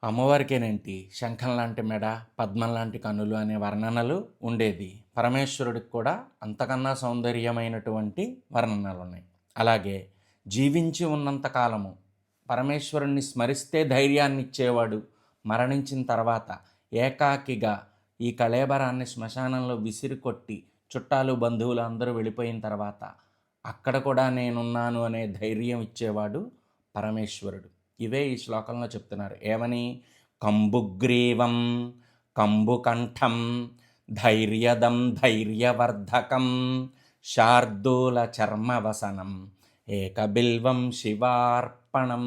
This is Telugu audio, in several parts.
అమ్మవారికేనేంటి శంఖం లాంటి మెడ, పద్మం లాంటి కన్నులు అనే వర్ణనలు ఉండేది. పరమేశ్వరుడికి కూడా అంతకన్నా సౌందర్యమైనటువంటి వర్ణనలు ఉన్నాయి. అలాగే జీవించి ఉన్నంత కాలము పరమేశ్వరుణ్ణి స్మరిస్తే ధైర్యాన్ని ఇచ్చేవాడు. మరణించిన తర్వాత ఏకాకిగా ఈ కళేబరాన్ని శ్మశానంలో విసిరికొట్టి చుట్టాలు బంధువులు అందరూ వెళ్ళిపోయిన తర్వాత అక్కడ కూడా నేనున్నాను అనే ధైర్యం ఇచ్చేవాడు పరమేశ్వరుడు. ఇవే ఈ శ్లోకంలో చెప్తున్నారు. ఏమని? కంబుగ్రీవం కంబుకంఠం ధైర్యదం ధైర్యవర్ధకం శార్దూల చర్మవసనం ఏకబిల్వం శివార్పణం.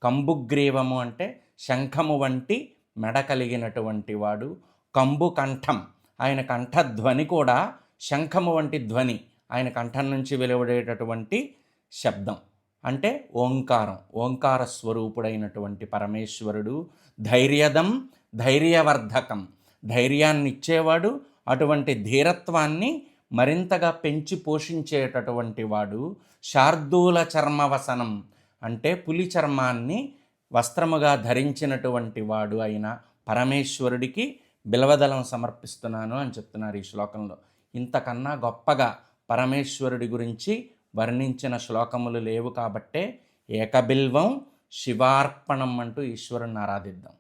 కంబుగ్రీవము అంటే శంఖము వంటి మెడ కలిగినటువంటి వాడు. కంబుకంఠం, ఆయన కంఠధ్వని కూడా శంఖము వంటి ధ్వని, ఆయన కంఠం నుంచి వెలువడేటటువంటి శబ్దం అంటే ఓంకారం, ఓంకార స్వరూపుడైనటువంటి పరమేశ్వరుడు. ధైర్యదం ధైర్యవర్ధకం, ధైర్యాన్ని ఇచ్చేవాడు, అటువంటి ధీరత్వాన్ని మరింతగా పెంచి పోషించేటటువంటి వాడు. శార్దూల చర్మవసనం అంటే పులి చర్మాన్ని వస్త్రముగా ధరించినటువంటి వాడు అయిన పరమేశ్వరుడికి బిల్వదళం సమర్పిస్తున్నాను అని చెప్తున్నారు ఈ శ్లోకంలో. ఇంతకన్నా గొప్పగా పరమేశ్వరుడి గురించి వర్ణించిన శ్లోకములు లేవు కాబట్టే ఏకబిల్వం శివార్పణం అంటూ ఈశ్వరుని ఆరాధిద్దాం.